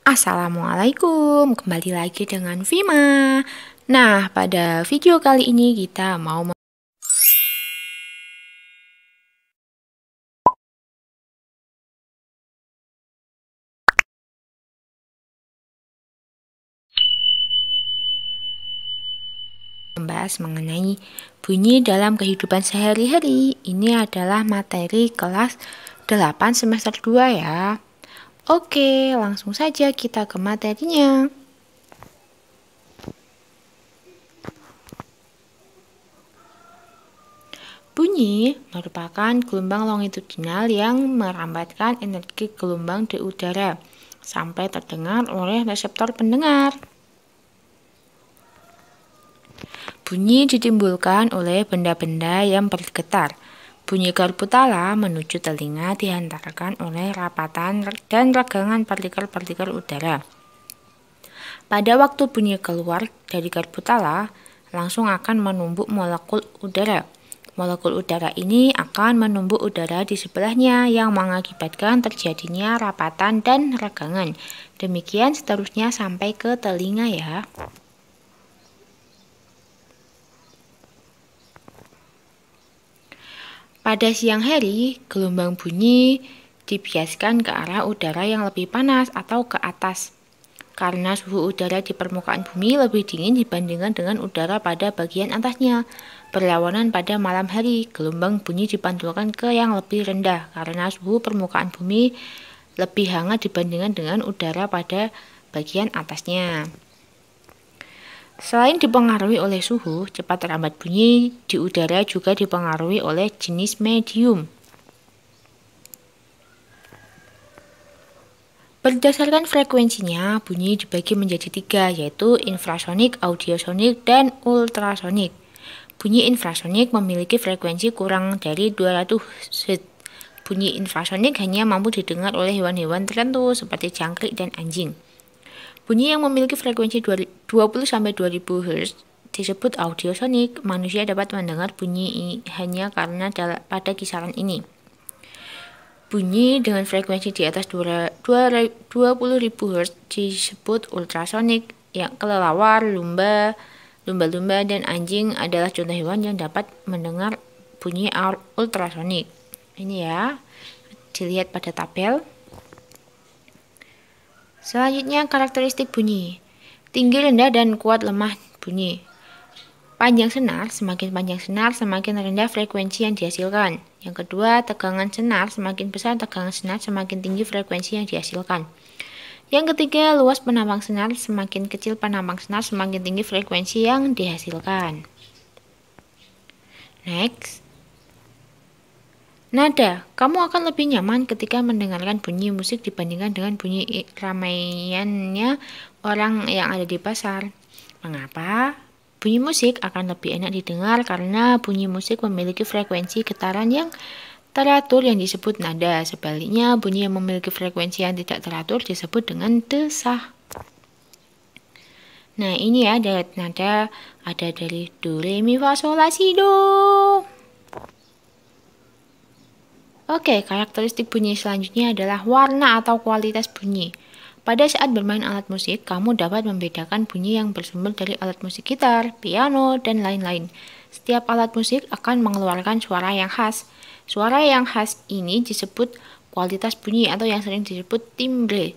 Assalamualaikum, kembali lagi dengan Vima. Nah, pada video kali ini kita mau membahas mengenai bunyi dalam kehidupan sehari-hari. Ini adalah materi kelas 8 semester 2 ya. Oke, langsung saja kita ke materinya. Bunyi merupakan gelombang longitudinal yang merambatkan energi gelombang di udara sampai terdengar oleh reseptor pendengar. Bunyi ditimbulkan oleh benda-benda yang bergetar. Bunyi garpu tala menuju telinga dihantarkan oleh rapatan dan regangan partikel-partikel udara. Pada waktu bunyi keluar dari garpu tala, langsung akan menumbuk molekul udara. Molekul udara ini akan menumbuk udara di sebelahnya yang mengakibatkan terjadinya rapatan dan regangan. Demikian seterusnya sampai ke telinga ya. Pada siang hari, gelombang bunyi dibiaskan ke arah udara yang lebih panas atau ke atas. Karena suhu udara di permukaan bumi lebih dingin dibandingkan dengan udara pada bagian atasnya. Berlawanan pada malam hari, gelombang bunyi dipantulkan ke yang lebih rendah karena suhu permukaan bumi lebih hangat dibandingkan dengan udara pada bagian atasnya. Selain dipengaruhi oleh suhu, cepat rambat bunyi di udara juga dipengaruhi oleh jenis medium. Berdasarkan frekuensinya, bunyi dibagi menjadi 3, yaitu infrasonik, audiosonik, dan ultrasonik. Bunyi infrasonik memiliki frekuensi kurang dari 200 Hz. Bunyi infrasonik hanya mampu didengar oleh hewan-hewan tertentu seperti jangkrik dan anjing. Bunyi yang memiliki frekuensi 20-2000 Hz disebut audiosonik. Manusia dapat mendengar bunyi hanya karena pada kisaran ini. Bunyi dengan frekuensi di atas 20.000 Hz disebut ultrasonik. Yang kelelawar, lumba-lumba, dan anjing adalah contoh hewan yang dapat mendengar bunyi ultrasonik. Ini ya, dilihat pada tabel. Selanjutnya karakteristik bunyi. Tinggi, rendah, dan kuat, lemah bunyi. Panjang senar, semakin panjang senar, semakin rendah frekuensi yang dihasilkan. Yang kedua, tegangan senar, semakin besar tegangan senar, semakin tinggi frekuensi yang dihasilkan. Yang ketiga, luas penampang senar, semakin kecil penampang senar, semakin tinggi frekuensi yang dihasilkan. Next. Nada, kamu akan lebih nyaman ketika mendengarkan bunyi musik dibandingkan dengan bunyi ramaiannya orang yang ada di pasar. Mengapa? Bunyi musik akan lebih enak didengar karena bunyi musik memiliki frekuensi getaran yang teratur yang disebut nada. Sebaliknya, bunyi yang memiliki frekuensi yang tidak teratur disebut dengan desah. Nah, ini ya nada ada dari do, re, mi, fa, sol, la, si, do. Oke, karakteristik bunyi selanjutnya adalah warna atau kualitas bunyi. Pada saat bermain alat musik, kamu dapat membedakan bunyi yang bersumber dari alat musik gitar, piano, dan lain-lain. Setiap alat musik akan mengeluarkan suara yang khas. Suara yang khas ini disebut kualitas bunyi atau yang sering disebut timbre.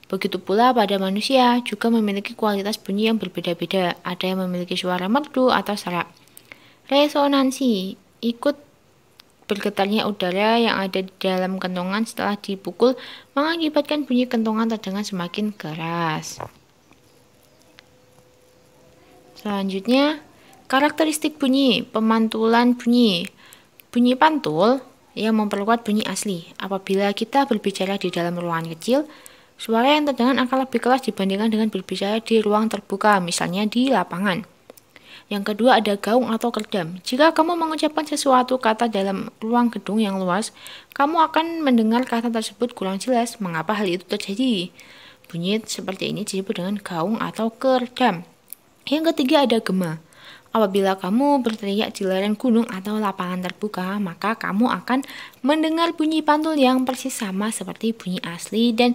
Begitu pula pada manusia juga memiliki kualitas bunyi yang berbeda-beda. Ada yang memiliki suara merdu atau serak. Resonansi ikut bergetarnya udara yang ada di dalam kentongan setelah dipukul mengakibatkan bunyi kentongan terdengar semakin keras. Selanjutnya, karakteristik bunyi, pemantulan bunyi. Bunyi pantul yang memperkuat bunyi asli. Apabila kita berbicara di dalam ruangan kecil, suara yang terdengar akan lebih keras dibandingkan dengan berbicara di ruang terbuka, misalnya di lapangan. Yang kedua ada gaung atau kerdam. Jika kamu mengucapkan sesuatu kata dalam ruang gedung yang luas, kamu akan mendengar kata tersebut kurang jelas. Mengapa hal itu terjadi? Bunyi seperti ini disebut dengan gaung atau kerdam. Yang ketiga ada gema. Apabila kamu berteriak di lereng gunung atau lapangan terbuka, maka kamu akan mendengar bunyi pantul yang persis sama seperti bunyi asli dan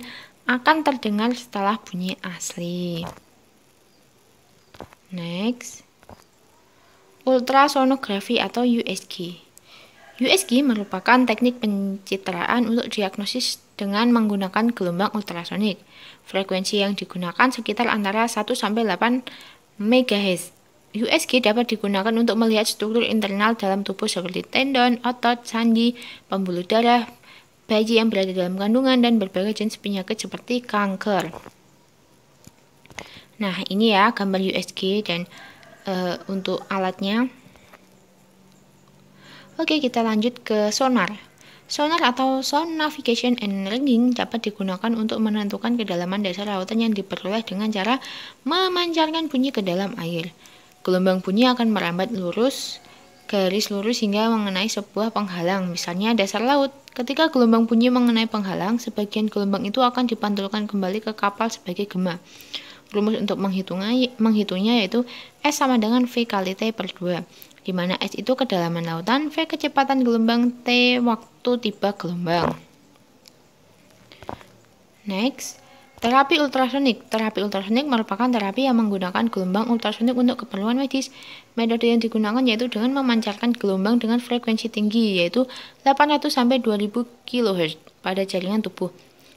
akan terdengar setelah bunyi asli. Next, ultrasonografi atau USG. USG merupakan teknik pencitraan untuk diagnosis dengan menggunakan gelombang ultrasonik. Frekuensi yang digunakan sekitar antara 1 sampai 8 MHz. USG dapat digunakan untuk melihat struktur internal dalam tubuh seperti tendon, otot, sandi, pembuluh darah, bayi yang berada dalam kandungan, dan berbagai jenis penyakit seperti kanker. Nah, ini ya gambar USG dan untuk alatnya. Oke, kita lanjut ke sonar. Sonar atau sound navigation and rigging dapat digunakan untuk menentukan kedalaman dasar lautan yang diperoleh dengan cara memancarkan bunyi ke dalam air. Gelombang bunyi akan merambat garis lurus hingga mengenai sebuah penghalang, misalnya dasar laut. Ketika gelombang bunyi mengenai penghalang, sebagian gelombang itu akan dipantulkan kembali ke kapal sebagai gema. Rumus untuk menghitungnya yaitu S sama dengan V kali T per 2, di mana S itu kedalaman lautan, V kecepatan gelombang, T waktu tiba gelombang. Next, terapi ultrasonik. Terapi ultrasonik merupakan terapi yang menggunakan gelombang ultrasonik untuk keperluan medis. Metode yang digunakan yaitu dengan memancarkan gelombang dengan frekuensi tinggi, yaitu 800 sampai 2000 kHz pada jaringan tubuh.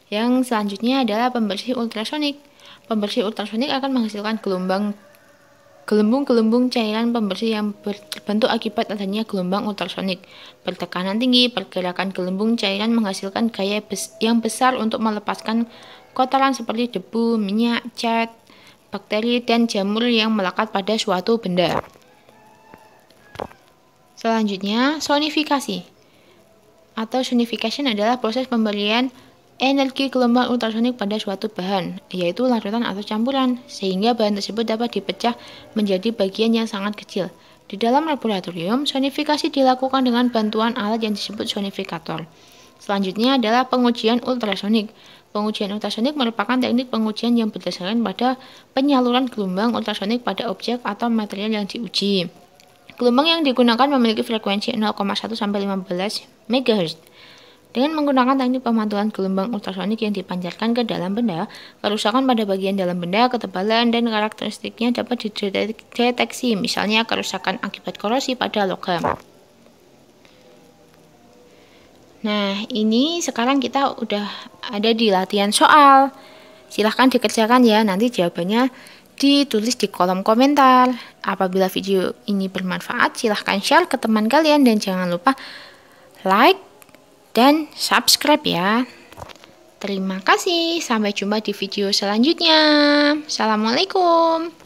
Yang selanjutnya adalah pembersih ultrasonik. Pembersih ultrasonik akan menghasilkan gelembung-gelembung cairan pembersih yang terbentuk akibat adanya gelombang ultrasonik. Bertekanan tinggi, pergerakan gelembung cairan menghasilkan gaya yang besar untuk melepaskan kotoran seperti debu, minyak, cat, bakteri, dan jamur yang melekat pada suatu benda. Selanjutnya, sonifikasi atau sonification adalah proses pemberian energi gelombang ultrasonik pada suatu bahan, yaitu larutan atau campuran, sehingga bahan tersebut dapat dipecah menjadi bagian yang sangat kecil. Di dalam laboratorium, sonifikasi dilakukan dengan bantuan alat yang disebut sonifikator. Selanjutnya adalah pengujian ultrasonik. Pengujian ultrasonik merupakan teknik pengujian yang berdasarkan pada penyaluran gelombang ultrasonik pada objek atau material yang diuji. Gelombang yang digunakan memiliki frekuensi 0,1 sampai 15 MHz. Dengan menggunakan teknik pemantulan gelombang ultrasonik yang dipancarkan ke dalam benda, kerusakan pada bagian dalam benda, ketebalan, dan karakteristiknya dapat dideteksi, misalnya kerusakan akibat korosi pada logam. Nah, ini sekarang kita udah ada di latihan soal. Silahkan dikerjakan ya, nanti jawabannya ditulis di kolom komentar. Apabila video ini bermanfaat, silahkan share ke teman kalian dan jangan lupa like dan subscribe ya. Terima kasih, sampai jumpa di video selanjutnya. Assalamualaikum.